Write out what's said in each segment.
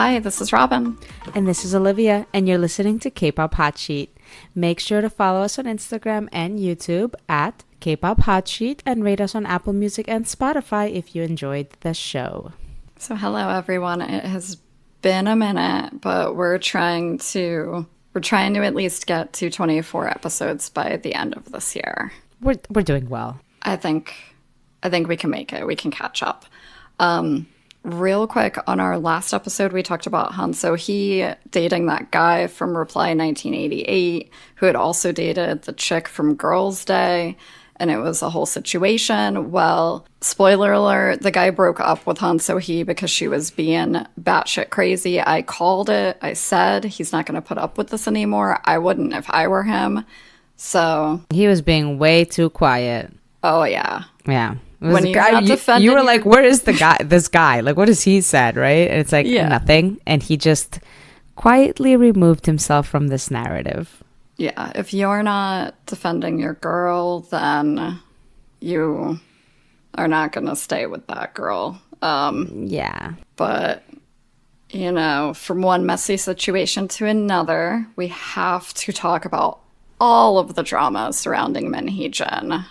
Hi, this is Robyn. And this is Olivia, and you're listening to K-Pop Hot Sheet. Make sure to follow us on Instagram and YouTube at K-Pop Hot Sheet and rate us on Apple Music and Spotify if you enjoyed the show. So hello, everyone. It has been a minute, but we're trying to at least get to 24 episodes by the end of this year. We're doing well. I think we can make it. We can catch up. Real quick, on our last episode, we talked about Han So-hee dating that guy from Reply 1988, who had also dated the chick from Girls' Day, and it was a whole situation. Well, spoiler alert, the guy broke up with Han So-hee because she was being batshit crazy. I called it. I said, he's not going to put up with this anymore. I wouldn't if I were him. So he was being way too quiet. Oh, yeah. Yeah. When you were like, where is this guy? Like, what has he said, right? And it's like, nothing. And he just quietly removed himself from this narrative. Yeah, if you're not defending your girl, then you are not going to stay with that girl. Yeah. But, you know, from one messy situation to another, we have to talk about all of the drama surrounding Min Hee Jin.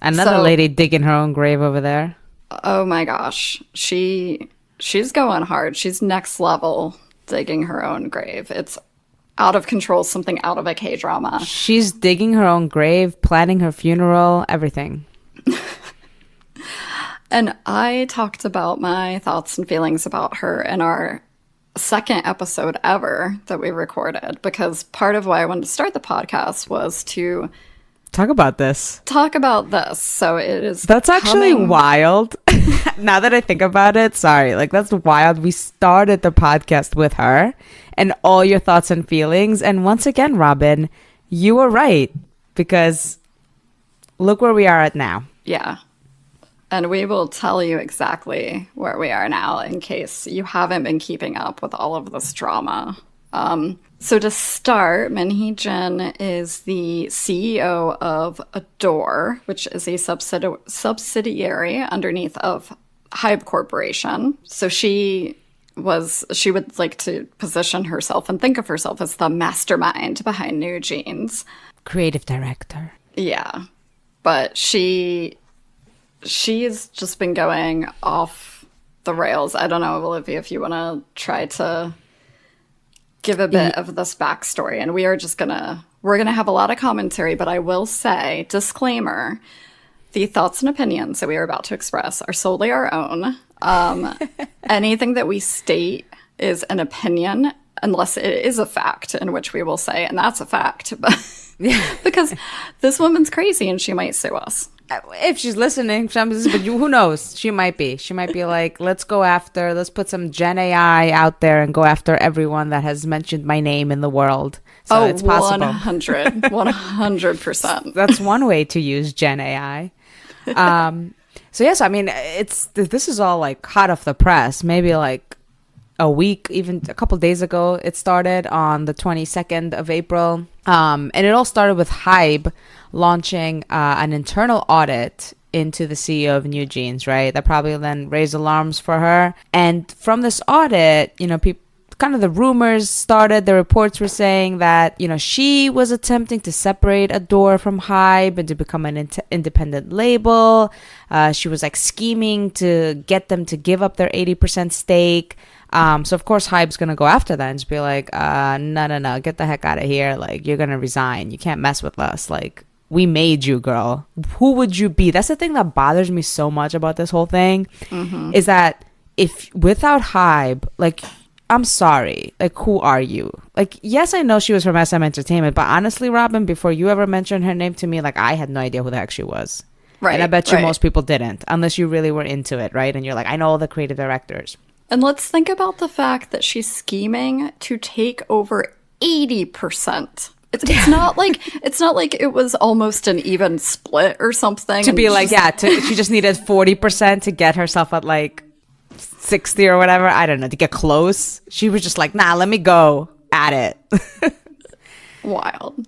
Another lady digging her own grave over there. Oh my gosh. She's going hard. She's next level digging her own grave. It's out of control, something out of a K-drama. She's digging her own grave, planning her funeral, everything. And I talked about my thoughts and feelings about her in our second episode ever that we recorded, because part of why I wanted to start the podcast was to talk about this. So it is. That's actually wild. Now that I think about it, sorry. Like, that's wild. We started the podcast with her and all your thoughts and feelings. And once again, Robyn, you were right, because look where we are at now. Yeah. And we will tell you exactly where we are now in case you haven't been keeping up with all of this drama. So to start, Min Hee Jin is the CEO of Adore, which is a subsidiary underneath of HYBE Corporation. So she would like to position herself and think of herself as the mastermind behind New Jeans. Creative director. Yeah. But she's just been going off the rails. I don't know, Olivia, if you want to try to give a bit of this backstory, and we're gonna have a lot of commentary, but I will say, disclaimer, the thoughts and opinions that we are about to express are solely our own. Anything that we state is an opinion unless it is a fact, in which we will say, and that's a fact, because this woman's crazy and she might sue us. If she's listening, but who knows? She might be like, let's put some Gen AI out there and go after everyone that has mentioned my name in the world. So it's possible. 100%. That's one way to use Gen AI. So yes, I mean, this is all like hot off the press. Maybe like a week, even a couple days ago, it started on the 22nd of April. And it all started with HYBE launching an internal audit into the CEO of New Jeans, right? That probably then raised alarms for her. And from this audit, you know, kind of the rumors started. The reports were saying that, you know, she was attempting to separate Adore from HYBE and to become an independent label. She was like scheming to get them to give up their 80% stake. So of course HYBE's gonna go after that and just be like, no, get the heck out of here. Like, you're gonna resign. You can't mess with us. Like, we made you, girl. Who would you be? That's the thing that bothers me so much about this whole thing, is that if without HYBE, like, I'm sorry, like, who are you? Like, yes, I know she was from SM Entertainment, but honestly, Robyn, before you ever mentioned her name to me, like, I had no idea who the heck she was. Right. And I bet you most people didn't, unless you really were into it, right? And you're like, I know all the creative directors. And let's think about the fact that she's scheming to take over 80%. It's not like it was almost an even split or something. To be like, she just needed 40% to get herself at like 60 or whatever. I don't know, to get close. She was just like, nah, let me go at it. Wild.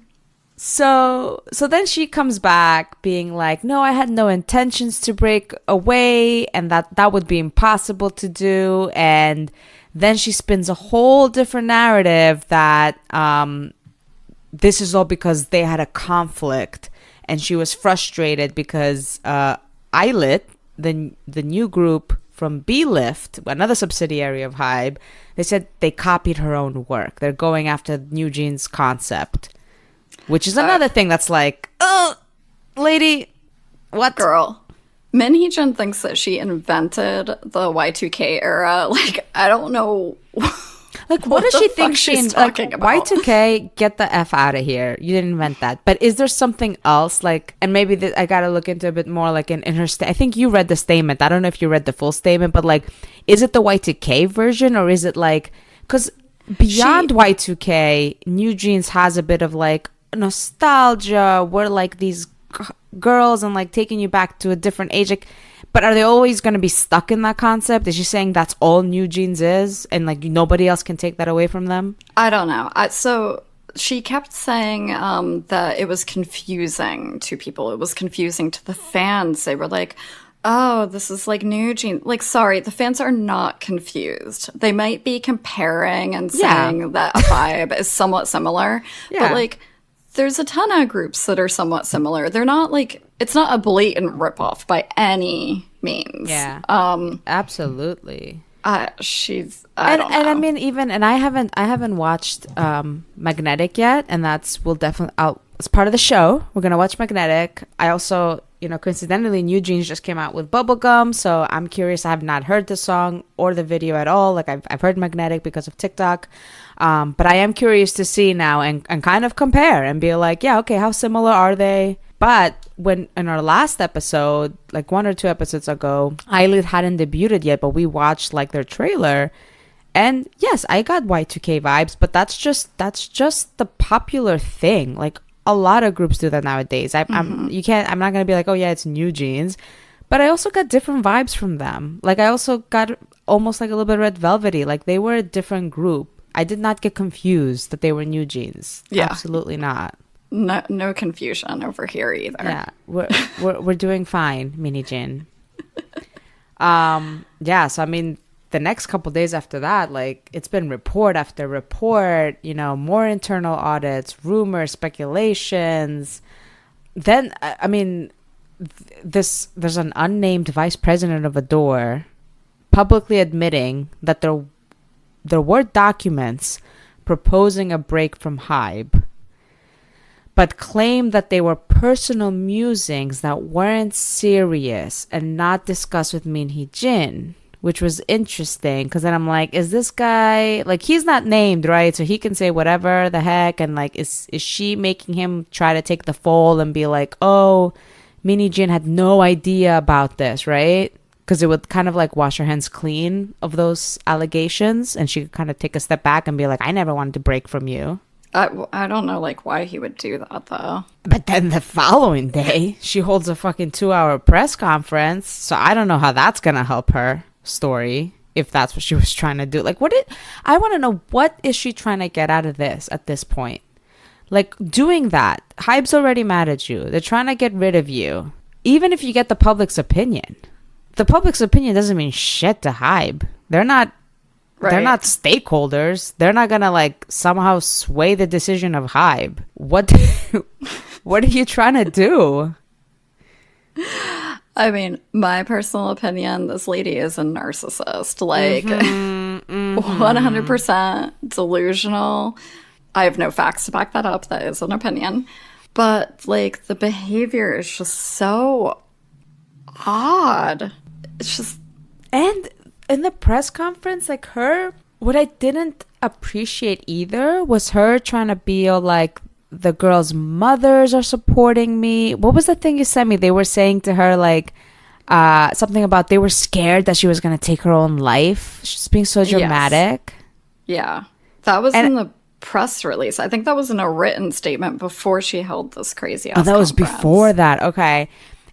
So then she comes back being like, no, I had no intentions to break away, and that would be impossible to do. And then she spins a whole different narrative that this is all because they had a conflict, and she was frustrated because ILLIT, the new group from B-Lift, another subsidiary of HYBE, they said they copied her own work. They're going after New Jeans concept. Which is another thing that's like, oh, lady, what? Girl. Min Hee Jin thinks that she invented the Y2K era. Like, I don't know. Like, what does she think she's talking about? Y2K, get the F out of here. You didn't invent that. But is there something else? Like, and maybe I got to look into a bit more, like, in her I think you read the statement. I don't know if you read the full statement, but, like, is it the Y2K version, or is it, like, because beyond Y2K, New Jeans has a bit of, like, nostalgia. We're like these girls and like taking you back to a different age, like, but are they always going to be stuck in that concept? Is she saying that's all New Jeans is, and like nobody else can take that away from them? I don't know. So she kept saying that it was confusing to people. It was confusing to the fans. They were like, oh, this is like New Jeans. Like, sorry, the fans are not confused. They might be comparing and saying that HYBE is somewhat similar, but like, there's a ton of groups that are somewhat similar. They're not like, it's not a blatant ripoff by any means. Yeah. Absolutely. I don't know. I mean, even, and I haven't watched Magnetic yet, and we'll definitely, it's part of the show. We're gonna watch Magnetic. I also, coincidentally, New Jeans just came out with Bubblegum, so I'm curious. I have not heard the song or the video at all. Like, I've heard Magnetic because of TikTok. But I am curious to see now and kind of compare and be like, yeah, okay, how similar are they? But when in our last episode, like 1 or 2 episodes ago, ILLIT hadn't debuted yet, but we watched like their trailer. And yes, I got Y2K vibes, but that's just the popular thing. Like, a lot of groups do that nowadays. I'm not gonna be like, oh yeah, it's New Jeans, but I also got different vibes from them. Like, I also got almost like a little bit Red Velvety. Like, they were a different group. I did not get confused that they were New Jeans. Yeah, absolutely not. No confusion over here either. Yeah, we're doing fine, Min Hee Jin. Yeah. So I mean, the next couple days after that, like, it's been report after report. More internal audits, rumors, speculations. Then I mean, there's an unnamed vice president of Adore publicly admitting that there were documents proposing a break from HYBE, but claimed that they were personal musings that weren't serious and not discussed with Min Hee Jin, which was interesting, because then I'm like, is this guy, like, he's not named, right? So he can say whatever the heck, and like, is she making him try to take the fall and be like, oh, Min Hee Jin had no idea about this, right? Because it would kind of like wash her hands clean of those allegations, and she could kind of take a step back and be like, I never wanted to break from you. I don't know, like, why he would do that, though. But then the following day, she holds a fucking 2-hour press conference, so I don't know how that's gonna help her story, if that's what she was trying to do. Like, I want to know, what is she trying to get out of this at this point? Like, doing that, HYBE's already mad at you. They're trying to get rid of you. Even if you get the public's opinion. The public's opinion doesn't mean shit to HYBE. They're not stakeholders. They're not gonna like somehow sway the decision of HYBE. What are you trying to do? I mean, my personal opinion, this lady is a narcissist. Like, 100% delusional. I have no facts to back that up. That is an opinion. But, like, the behavior is just so odd. It's just... And in the press conference, like, what I didn't appreciate either was her trying to be like, the girls' mothers are supporting me. What was the thing you sent me? They were saying to her, like, something about they were scared that she was going to take her own life. She's being so dramatic. Yes. Yeah. That was in the press release. I think that was in a written statement before she held this crazy ass that was conference. Before that. Okay.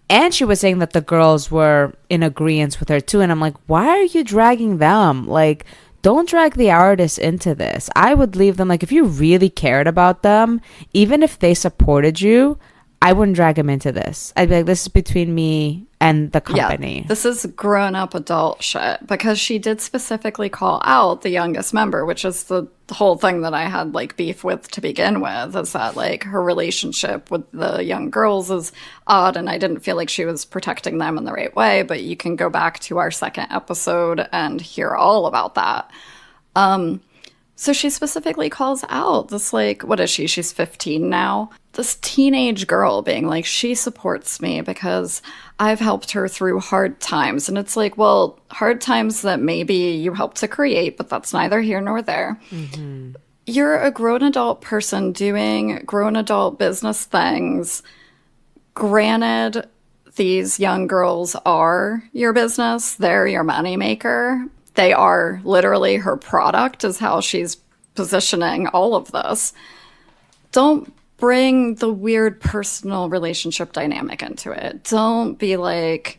And she was saying that the girls were in agreement with her too. And I'm like, why are you dragging them? Like, don't drag the artists into this. I would leave them, like, if you really cared about them, even if they supported you, I wouldn't drag them into this. I'd be like, this is between me and the company. Yeah, this is grown-up adult shit, because she did specifically call out the youngest member, which is the whole thing that I had, like, beef with to begin with, is that, like, her relationship with the young girls is odd, and I didn't feel like she was protecting them in the right way, but you can go back to our second episode and hear all about that. So she specifically calls out this, like, what is she? She's 15 now. This teenage girl being like, she supports me because I've helped her through hard times. And it's like, well, hard times that maybe you helped to create, but that's neither here nor there. Mm-hmm. You're a grown adult person doing grown adult business things. Granted, these young girls are your business. They're your moneymaker. They are literally her product, is how she's positioning all of this. Don't bring the weird personal relationship dynamic into it. Don't be like,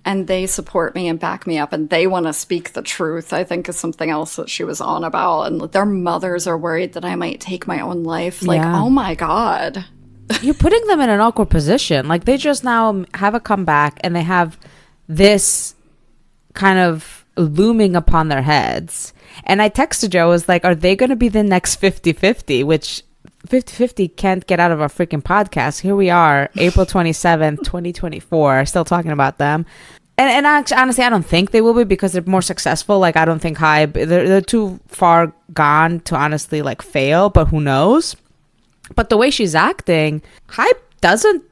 and they support me and back me up and they want to speak the truth, I think is something else that she was on about. And their mothers are worried that I might take my own life. Like, oh my God. You're putting them in an awkward position. Like, they just now have a comeback and they have this kind of looming upon their heads. And I texted Joe, I was like, are they going to be the next 50-50? Which 50-50 can't get out of our freaking podcast. Here we are, April 27th, 2024, still talking about them. And actually, honestly, I don't think they will be, because they're more successful. Like, I don't think HYBE, they're too far gone to honestly, like, fail, but who knows? But the way she's acting, HYBE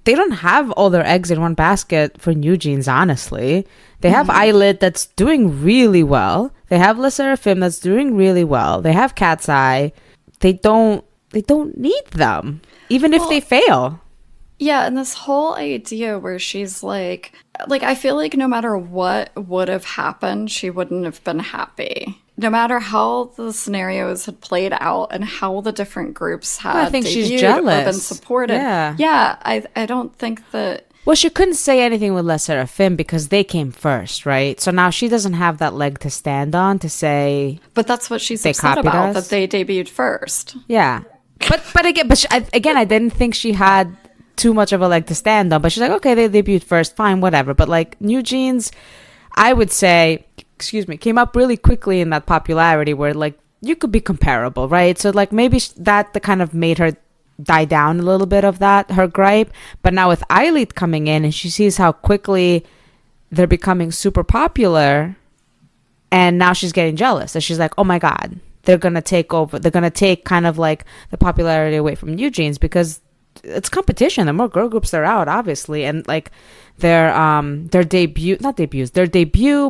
they don't have all their eggs in one basket for New Jeans, honestly. They have ILLIT that's doing really well. They have Le Sserafim that's doing really well. They have Cat's Eye. They don't need them, even if they fail. Yeah, and this whole idea where she's like, I feel like no matter what would have happened, she wouldn't have been happy. No matter how the scenarios had played out and how the different groups had I think she's jealous. Or been supported. Yeah, I don't think that... Well, she couldn't say anything with Le Sserafim because they came first, right? So now she doesn't have that leg to stand on to say... But that's what she's upset about, that they debuted first. Yeah. But again, I didn't think she had too much of a leg to stand on. But she's like, okay, they debuted first, fine, whatever. But, like, New Jeans, I would say... came up really quickly in that popularity where, like, you could be comparable, right? So, like, maybe that kind of made her die down a little bit of that, her gripe. But now with ILLIT coming in and she sees how quickly they're becoming super popular, and now she's getting jealous. So she's like, oh my God, they're going to take over. They're going to take kind of like the popularity away from New Jeans, because it's competition. The more girl groups there are out, obviously, and like their debut,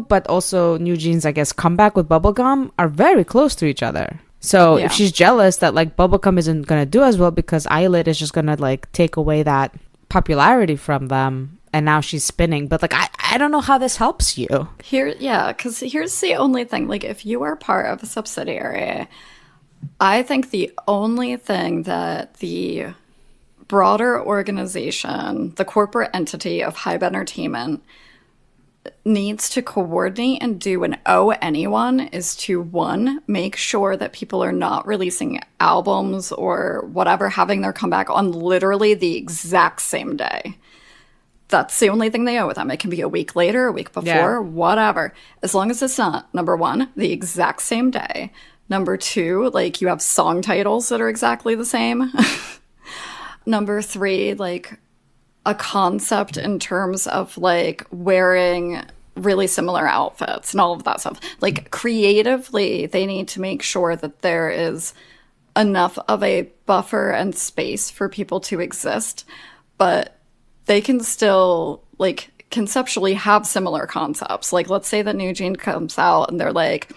but also New Jeans, I guess, comeback with Bubblegum are very close to each other. So if she's jealous that like Bubblegum isn't gonna do as well because ILLIT is just gonna like take away that popularity from them, and now she's spinning. But like I don't know how this helps you here. Yeah, because here's the only thing. Like, if you are part of a subsidiary, I think the only thing that the broader organization, the corporate entity of HYBE Entertainment, needs to coordinate and do and owe anyone is to, one, make sure that people are not releasing albums or whatever, having their comeback on literally the exact same day. That's the only thing they owe them. It can be a week later, a week before, whatever. As long as it's not, number one, the exact same day. Number two, like, you have song titles that are exactly the same. Number three, like, a concept in terms of, like, wearing really similar outfits and all of that stuff. Like, creatively, they need to make sure that there is enough of a buffer and space for people to exist, but they can still, like, conceptually have similar concepts. Like, let's say that New Jean comes out and they're like,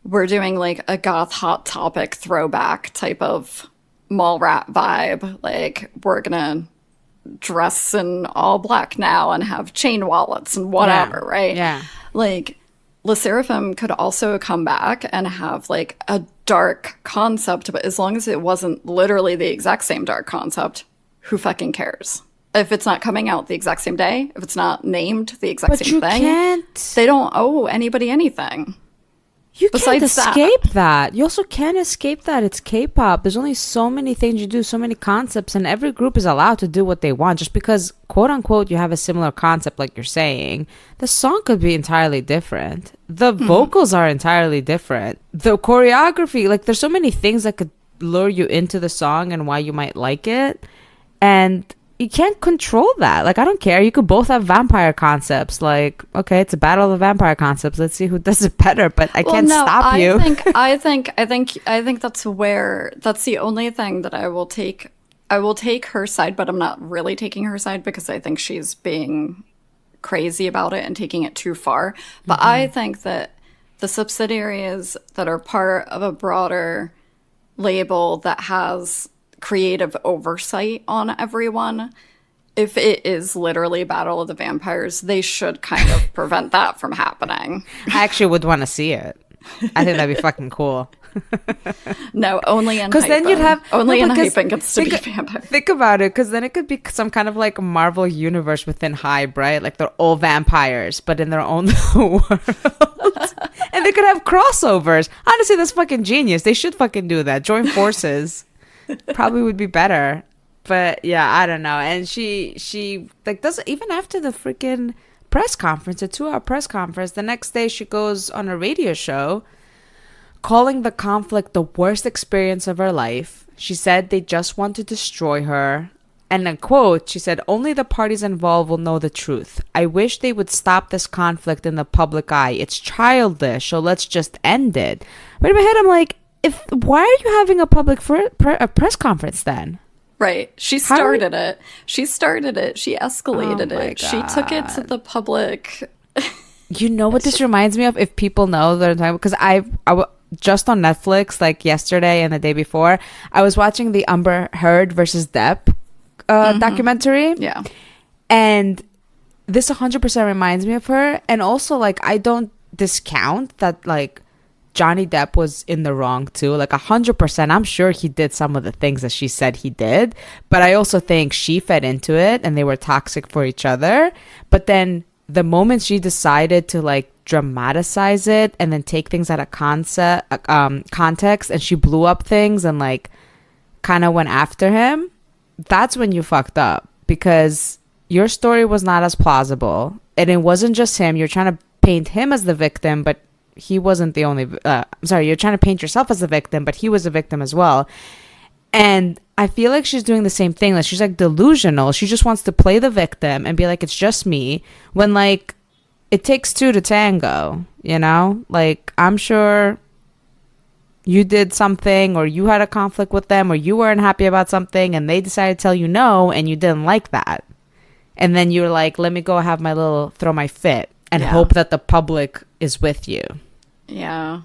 we're doing, like, a goth Hot Topic throwback type of mall rat vibe. Like, we're gonna dress in all black now and have chain wallets and whatever, right? Yeah. Like, Le Sserafim could also come back and have, like, a dark concept, but as long as it wasn't literally the exact same dark concept, who fucking cares? If it's not coming out the exact same day, if it's not named the exact same thing, they don't owe anybody anything. You can't Besides escape that. You also can't escape that. It's K-pop. There's only so many things you do, so many concepts, and every group is allowed to do what they want. Just because, quote unquote, you have a similar concept like you're saying, the song could be entirely different. The vocals are entirely different. The choreography, like there's so many things that could lure you into the song and why you might like it. And you can't control that. Like, I don't care. You could both have vampire concepts. Like, okay, it's a battle of the vampire concepts. Let's see who does it better. But I can't stop you. I think that's the only thing that I will take. I will take her side, but I'm not really taking her side because I think she's being crazy about it and taking it too far. But I think that the subsidiaries that are part of a broader label that has creative oversight on everyone, if it is literally Battle of the Vampires, they should kind of prevent that from happening. I actually would want to see it. I think that'd be fucking cool. No, only in because then you'd have only in HYBE gets to be vampire. Think about it, because then it could be some kind of like Marvel universe within HYBE, right? Like they're all vampires, but in their own world, and they could have crossovers. Honestly, that's fucking genius. They should fucking do that. Join forces. Probably would be better. But yeah, I don't know. And she like doesn't, even after the freaking press conference, a 2-hour press conference, the next day she goes on a radio show calling the conflict the worst experience of her life. She said they just want to destroy her. And a quote, she said, "Only the parties involved will know the truth. I wish they would stop this conflict in the public eye. It's childish, so let's just end it." But in my head, I'm like, why are you having a public a press conference then? Right. She started it. She escalated it. She took it to the public. You know what this reminds me of? If people know that I'm talking, because just on Netflix, like yesterday and the day before, I was watching the Amber Heard versus Depp documentary. Yeah. And this 100% reminds me of her. And also, like, I don't discount that, like, Johnny Depp was in the wrong too. Like 100%, I'm sure he did some of the things that she said he did. But I also think she fed into it and they were toxic for each other. But then the moment she decided to like dramatize it and then take things out of context, and she blew up things and like kind of went after him, that's when you fucked up, because your story was not as plausible. And it wasn't just him. You're trying to paint him as the victim, but he wasn't the only you're trying to paint yourself as a victim, but he was a victim as well. And I feel like she's doing the same thing. Like, she's like delusional. She just wants to play the victim and be like, it's just me, when like it takes two to tango, you know? Like, I'm sure you did something, or you had a conflict with them, or you weren't happy about something and they decided to tell you no and you didn't like that, and then you're like, let me go have my little throw my fit and hope that the public is with you. Yeah.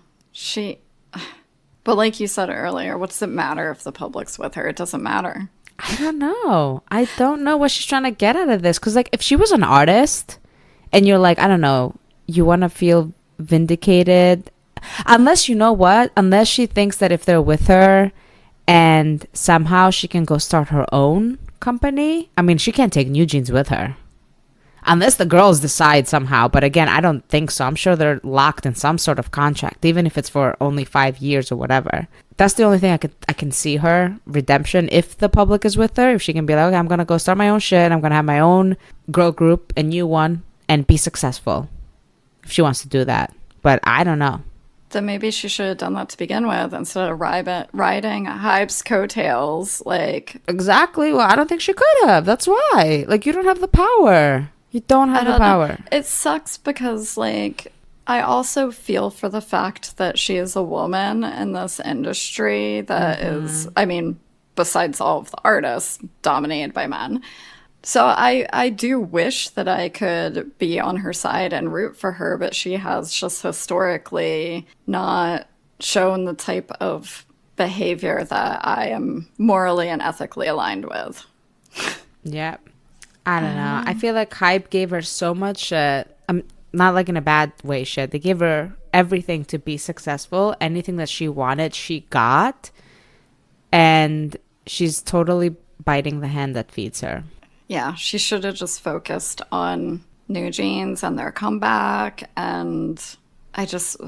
But like you said earlier, what's it matter if the public's with her? It doesn't matter. I don't know. I don't know what she's trying to get out of this. Because, like, if she was an artist and you're like, I don't know, you want to feel vindicated. Unless, you know what? Unless she thinks that if they're with her and somehow she can go start her own company. I mean, she can't take New Jeans with her. Unless the girls decide somehow. But again, I don't think so. I'm sure they're locked in some sort of contract, even if it's for only 5 years or whatever. That's the only thing I can see her redemption, if the public is with her. If she can be like, okay, I'm going to go start my own shit. I'm going to have my own girl group, a new one, and be successful. If she wants to do that. But I don't know. Then maybe she should have done that to begin with instead of riding HYBE's coattails. Like, exactly. Well, I don't think she could have. That's why. Like, you don't have the power. You don't have the power. It sucks because, like, I also feel for the fact that she is a woman in this industry that is, I mean, besides all of the artists, dominated by men. So I do wish that I could be on her side and root for her, but she has just historically not shown the type of behavior that I am morally and ethically aligned with. Yep. I don't know. I feel like HYBE gave her so much shit. Not like in a bad way shit. They gave her everything to be successful. Anything that she wanted, she got. And she's totally biting the hand that feeds her. Yeah, she should have just focused on New Jeans and their comeback. And I just...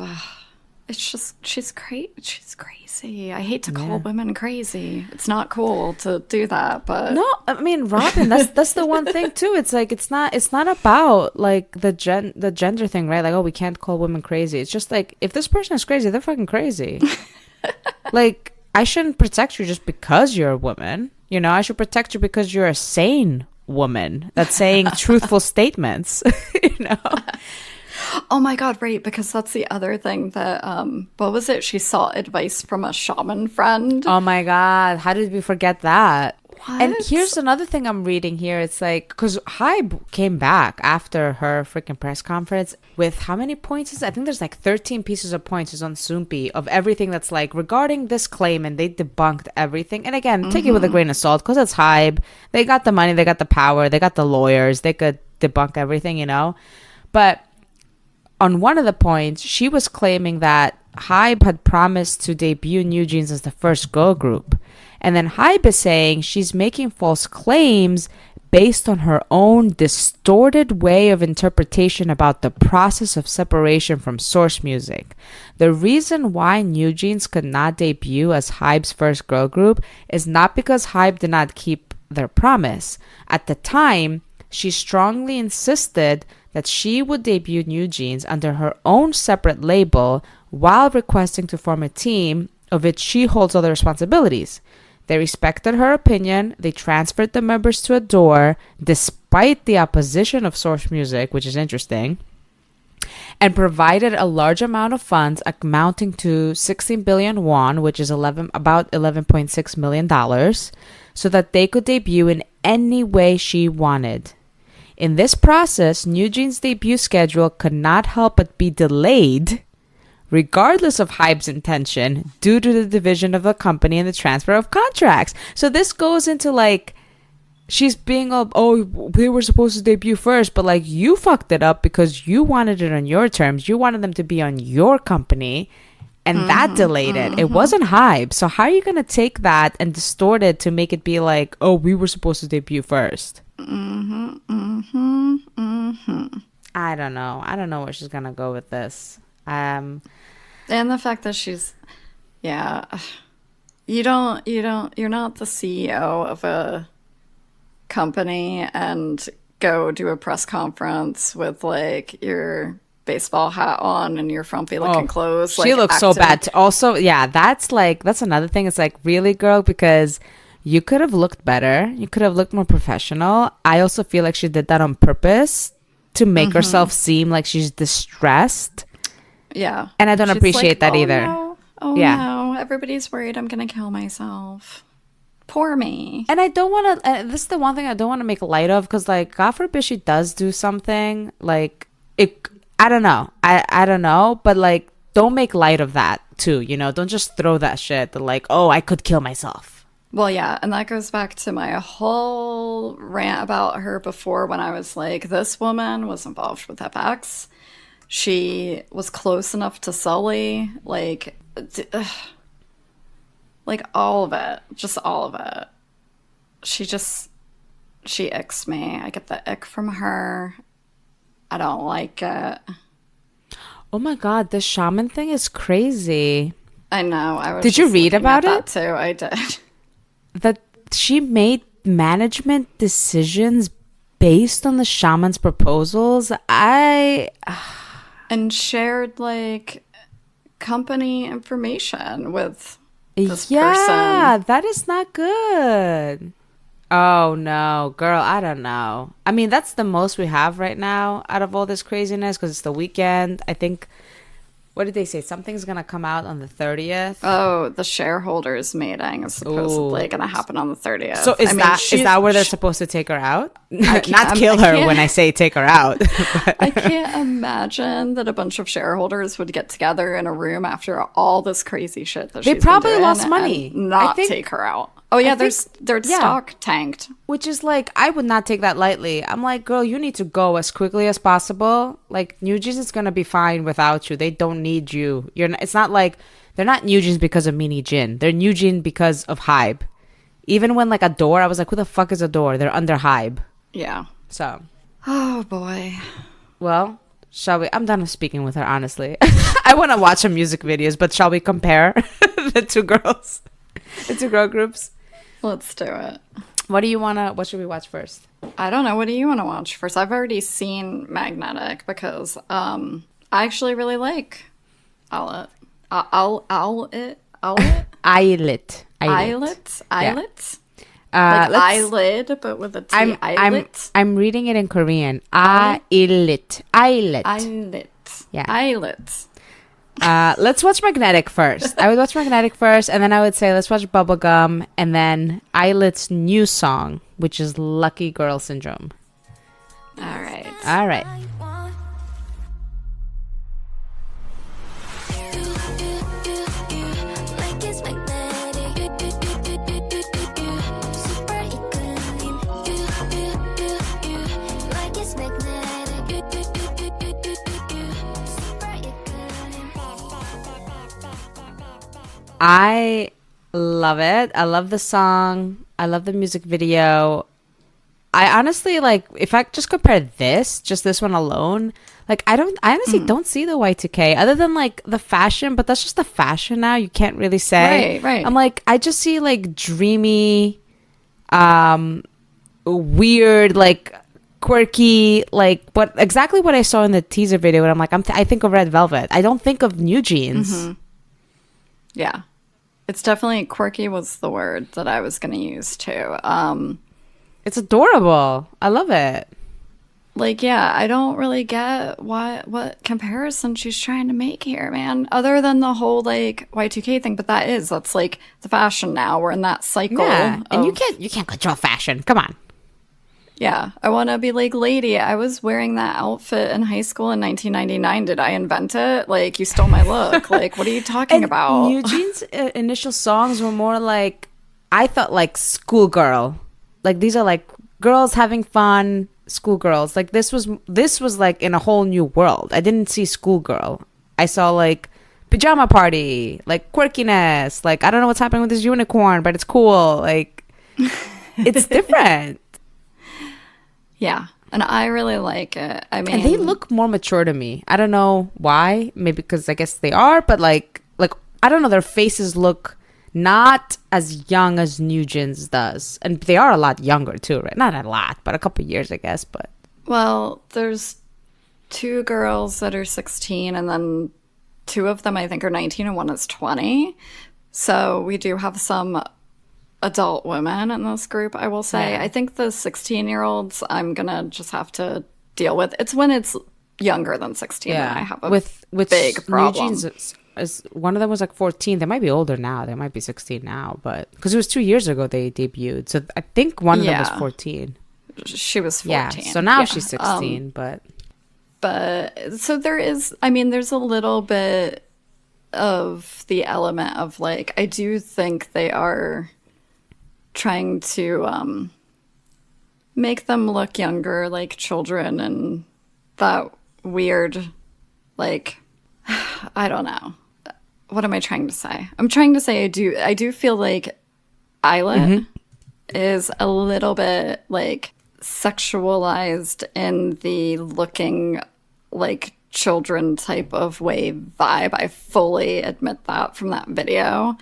it's just she's crazy. I hate to call women crazy. It's not cool to do that, but no, I mean, Robyn, that's the one thing too. It's like it's not about like the gender thing, right? Like, oh, we can't call women crazy. It's just like if this person is crazy, they're fucking crazy. Like, I shouldn't protect you just because you're a woman. You know, I should protect you because you're a sane woman that's saying truthful statements. You know. Oh my God, right, because that's the other thing that, what was it? She sought advice from a shaman friend. Oh my God, how did we forget that? What? And here's another thing I'm reading here. It's like, because HYBE came back after her freaking press conference with how many points? I think there's like 13 pieces of points on Soompi of everything that's like regarding this claim, and they debunked everything. And again, take it with a grain of salt because it's HYBE. They got the money, they got the power, they got the lawyers, they could debunk everything, you know? But on one of the points, she was claiming that HYBE had promised to debut New Jeans as the first girl group. And then HYBE is saying she's making false claims based on her own distorted way of interpretation about the process of separation from source music. The reason why New Jeans could not debut as HYBE's first girl group is not because HYBE did not keep their promise. At the time, she strongly insisted that she would debut New Jeans under her own separate label while requesting to form a team of which she holds other responsibilities. They respected her opinion. They transferred the members to Adore despite the opposition of Source Music, which is interesting, and provided a large amount of funds amounting to 16 billion won, which is about $11.6 million, so that they could debut in any way she wanted. In this process, New Jeans' debut schedule could not help but be delayed, regardless of HYBE's intention, due to the division of the company and the transfer of contracts. So this goes into like, she's being all, oh, they were supposed to debut first, but like you fucked it up because you wanted it on your terms. You wanted them to be on your company, and that delayed it. It wasn't HYBE. So how are you going to take that and distort it to make it be like, oh, we were supposed to debut first? I don't know. I don't know where she's gonna go with this. And the fact that she's, yeah, you're not the CEO of a company and go do a press conference with like your baseball hat on and your frumpy looking clothes. She looks so bad. Also, yeah, that's another thing. It's like, really, girl, because you could have looked better. You could have looked more professional. I also feel like she did that on purpose to make herself seem like she's distressed. Yeah. And I don't appreciate that either. No. Oh, yeah. No. Everybody's worried I'm going to kill myself. Poor me. And I don't want to, this is the one thing I don't want to make light of, because, like, God forbid she does do something. Like, I don't know. I don't know. But, like, don't make light of that, too. You know, don't just throw that shit that, like, oh, I could kill myself. Well, yeah, and that goes back to my whole rant about her before when I was like, this woman was involved with FX. She was close enough to Sully. Like all of it. Just all of it. She icks me. I get the ick from her. I don't like it. Oh my God, this shaman thing is crazy. I know. Did you read about it? That too. I did. That she made management decisions based on the shaman's proposals. And shared like company information with this person. Yeah, that is not good. Oh no, girl, I don't know. I mean, that's the most we have right now out of all this craziness because it's the weekend. I think, what did they say? Something's going to come out on the 30th. Oh, the shareholders meeting is supposedly going to happen on the 30th. So is that where they're supposed to take her out? Not kill her when I say take her out. I can't imagine that a bunch of shareholders would get together in a room after all this crazy shit that they probably lost money. Not take her out. Oh yeah, their stock tanked. Which is like, I would not take that lightly. I'm like, girl, you need to go as quickly as possible. Like, New Jeans is gonna be fine without you. They don't need you. It's not like they're not New Jeans because of Min Hee Jin. They're New Jeans because of HYBE. Even when like Adore, I was like, who the fuck is Adore? They're under HYBE. Yeah. So. Oh boy. Well, Shall we? I'm done with speaking with her, honestly. I want to watch some music videos, but shall we compare the two girls, the two girl groups? Let's do it. What should we watch first? I don't know. What do you want to watch first? I've already seen Magnetic because I actually really like ILLIT. ILLIT? ILLIT. ILLIT? Yeah. ILLIT? Like eyelid, but with a T. ILLIT? I'm reading it in Korean. ILLIT. ILLIT. ILLIT. Yeah. ILLIT. Let's watch Magnetic first. I would watch Magnetic first, and then I would say let's watch Bubblegum, and then ILLIT's new song, which is Lucky Girl Syndrome. All right. All right. I love it. I love the song. I love the music video. I honestly, like, if I just compare just this one alone, like, I honestly don't see the Y2K other than like the fashion, but that's just the fashion now. You can't really say. Right. I'm like, I just see like dreamy, weird, like quirky, like exactly what I saw in the teaser video. And I'm like, I think of Red Velvet. I don't think of New Jeans. Mm-hmm. Yeah. It's definitely quirky was the word that I was going to use too. It's adorable. I love it. Like, yeah, I don't really get what comparison she's trying to make here, man. Other than the whole like Y2K thing, but that's like the fashion now. We're in that cycle. Yeah, and you can't control fashion. Come on. Yeah, I want to be like, lady, I was wearing that outfit in high school in 1999. Did I invent it? Like, you stole my look. Like, what are you talking about? New Jeans' initial songs were more like, I thought like schoolgirl. Like, these are like girls having fun, schoolgirls. Like, this was like in a whole new world. I didn't see schoolgirl. I saw like pajama party, like quirkiness. Like, I don't know what's happening with this unicorn, but it's cool. Like, it's different. Yeah, and I really like it. I mean, and they look more mature to me. I don't know why. Maybe because I guess they are, but like I don't know. Their faces look not as young as New Jeans does, and they are a lot younger too, right? Not a lot, but a couple years, I guess. But well, there's two girls that are 16, and then two of them I think are 19, and one is 20. So we do have some adult women in this group, I will say. Yeah. I think the 16-year-olds I'm gonna just have to deal with. It's when it's younger than 16 that I have a with big problem. New Jeans is one of them was like 14. They might be older now. They might be 16 now, but because it was 2 years ago they debuted. So I think one of them was 14. She was 14. Yeah, so now she's 16, but so there is, I mean, there's a little bit of the element of like, I do think they are trying to make them look younger, like children, and that weird, like, I don't know. What am I trying to say? I'm trying to say I do feel like ILLIT is a little bit like sexualized in the looking like children type of way vibe. I fully admit that from that video.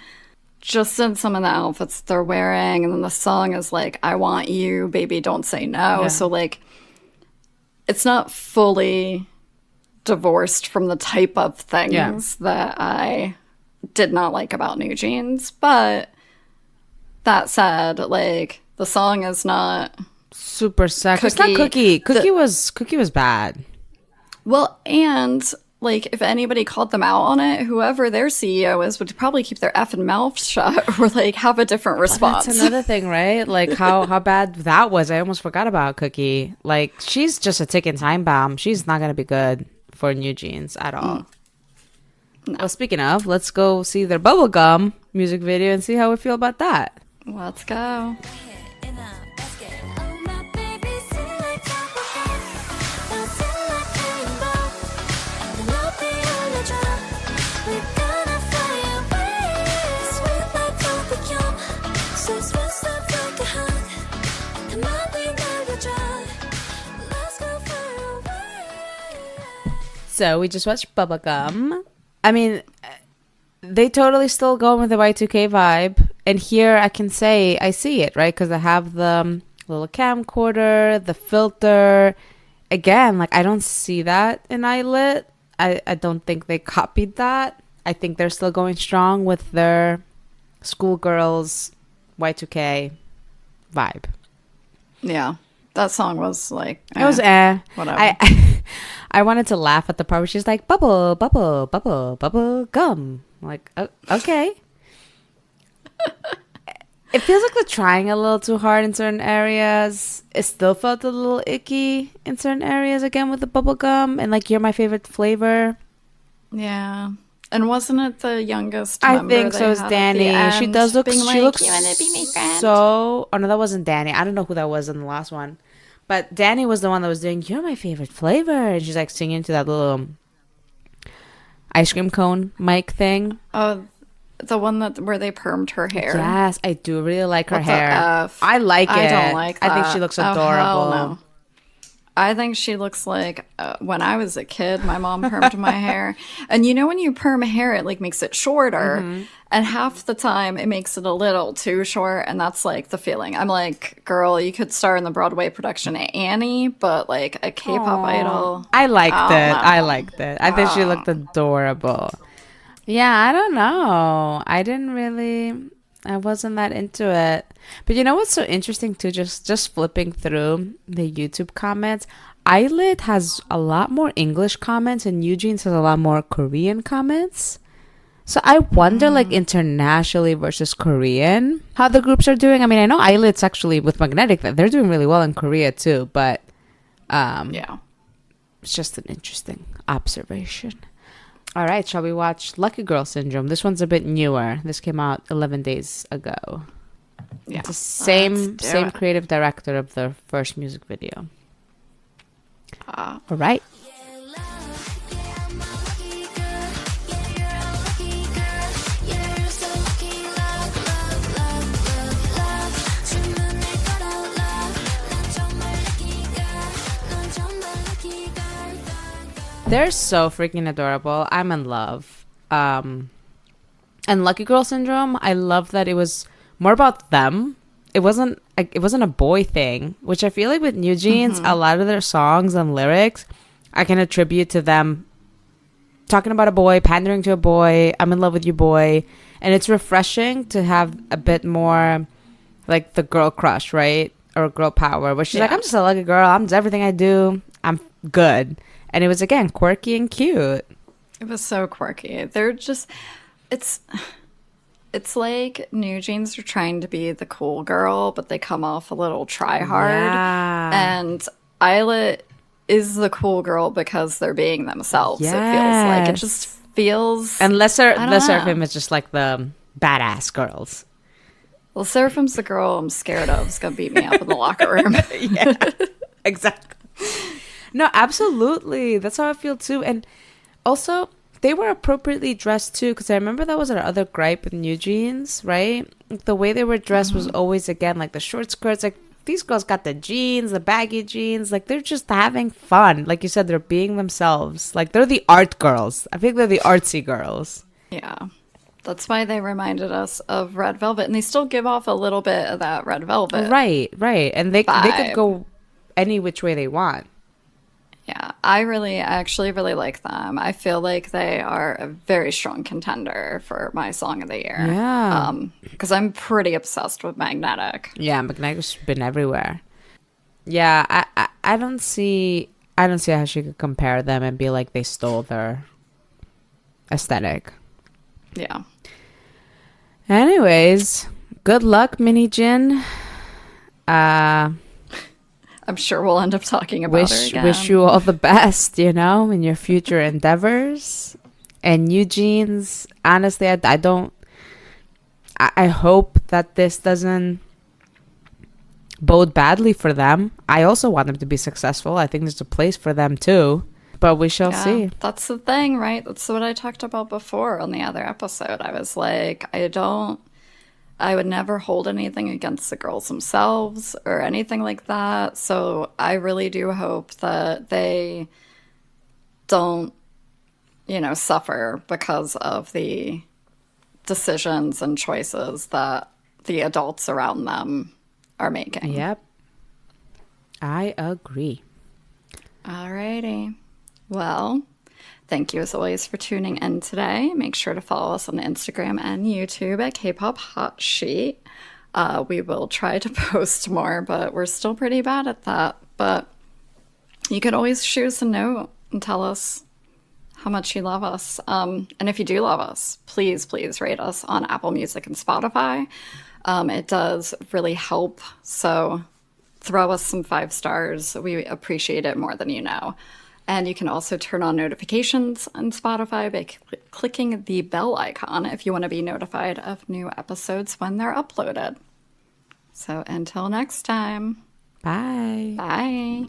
Just in some of the outfits they're wearing, and then the song is like, I want you, baby, don't say no. Yeah. So like, it's not fully divorced from the type of things that I did not like about New Jeans. But that said, like, the song is not super sexy. It's not Cookie. Cookie was bad. Well, and like, if anybody called them out on it, whoever their CEO is would probably keep their effing mouth shut or like have a different response. That's another thing, right? Like how bad that was. I almost forgot about Cookie. Like, she's just a ticking time bomb. She's not gonna be good for New Jeans at all. No. Well, speaking of, let's go see their Bubblegum music video and see how we feel about that. Let's go. So we just watched Bubblegum. I mean, they totally still going with the Y2K vibe. And here I can say I see it, right? Because I have the little camcorder, the filter. Again, like I don't see that in ILLIT. I don't think they copied that. I think they're still going strong with their schoolgirls Y2K vibe. Yeah. That song was like... It was whatever. I wanted to laugh at the part where she's like, bubble, bubble, bubble, bubble, gum. I'm like, oh, okay. It feels like they're trying a little too hard in certain areas. It still felt a little icky in certain areas, again, with the bubble gum. And like, you're my favorite flavor. Yeah. And wasn't it the youngest I member think so. Is Danny. She does look. She looks "You wanna be my friend?" so. Oh no, that wasn't Danny. I don't know who that was in the last one, but Danny was the one that was doing "You're my favorite flavor," and she's like singing to that little ice cream cone mic thing. Oh, the one where they permed her hair. Yes, I do really like her What the hair. F? I like it. I don't like that. I think she looks Oh, adorable. hell no. I think she looks like when I was a kid, my mom permed my hair. And you know, when you perm hair, it like makes it shorter. And half the time it makes it a little too short. And that's like the feeling. I'm like, girl, you could star in the Broadway production of Annie, but like a K-pop idol. I liked it. No. I liked it. I think she looked adorable. Yeah, I don't know. I wasn't that into it. But you know what's so interesting too? Just flipping through the YouTube comments, ILLIT has a lot more English comments and Eugene's has a lot more Korean comments. So I wonder, like, internationally versus Korean, how the groups are doing. I mean, I know ILLIT's actually with Magnetic that they're doing really well in Korea too, but Yeah. it's just an interesting observation. All right, shall we watch Lucky Girl Syndrome? This one's a bit newer. This came out 11 days ago. Yeah. It's the same it. creative director of the first music video. All right. They're so freaking adorable. I'm in love. And Lucky Girl Syndrome, I love that it was more about them. It wasn't a boy thing, which I feel like with New Jeans, a lot of their songs and lyrics, I can attribute to them talking about a boy, pandering to a boy, I'm in love with you, boy. And it's refreshing to have a bit more like the girl crush, right? Or girl power, where she's like, I'm just a lucky girl. I'm just everything I do. I'm good. And it was, again, quirky and cute. It was so quirky. They're just, it's like New Jeans are trying to be the cool girl, but they come off a little try hard. Yeah. And ILLIT is the cool girl because they're being themselves. Yes. It feels like it just feels. And Lesser I don't know. Seraphim is just like the badass girls. Well, Seraphim's the girl I'm scared of. Is gonna beat me up in the locker room. Yeah, exactly. No, absolutely. That's how I feel too. And also, they were appropriately dressed too, because I remember that was our other gripe with New Jeans, right? Like, the way they were dressed was always, again, like the short skirts. Like, these girls got the jeans, the baggy jeans. Like, they're just having fun. Like you said, they're being themselves. Like, they're the art girls. I think they're the artsy girls. Yeah. That's why they reminded us of Red Velvet. And they still give off a little bit of that Red Velvet. Right. And they could go any which way they want. Yeah, I actually really like them. I feel like they are a very strong contender for my song of the year. Yeah. Because I'm pretty obsessed with Magnetic. Yeah, Magnetic's been everywhere. Yeah, I don't see how she could compare them and be like they stole their aesthetic. Yeah. Anyways, good luck, Min Hee Jin. I'm sure we'll end up talking about her again. Wish you all the best, in your future endeavors. And Eugene's, honestly, I hope that this doesn't bode badly for them. I also want them to be successful. I think there's a place for them too. But we shall see. That's the thing, right? That's what I talked about before on the other episode. I was like, I would never hold anything against the girls themselves or anything like that. So I really do hope that they don't suffer because of the decisions and choices that the adults around them are making. Yep. I agree. Alrighty. Well, thank you as always for tuning in today. Make sure to follow us on Instagram and YouTube at K-Pop Hot Sheet. We will try to post more, but we're still pretty bad at that. But you could always shoot us a note and tell us how much you love us. And if you do love us, please, please rate us on Apple Music and Spotify. It does really help. So throw us some 5 stars. We appreciate it more than you know. And you can also turn on notifications on Spotify by clicking the bell icon if you want to be notified of new episodes when they're uploaded. So until next time. Bye. Bye.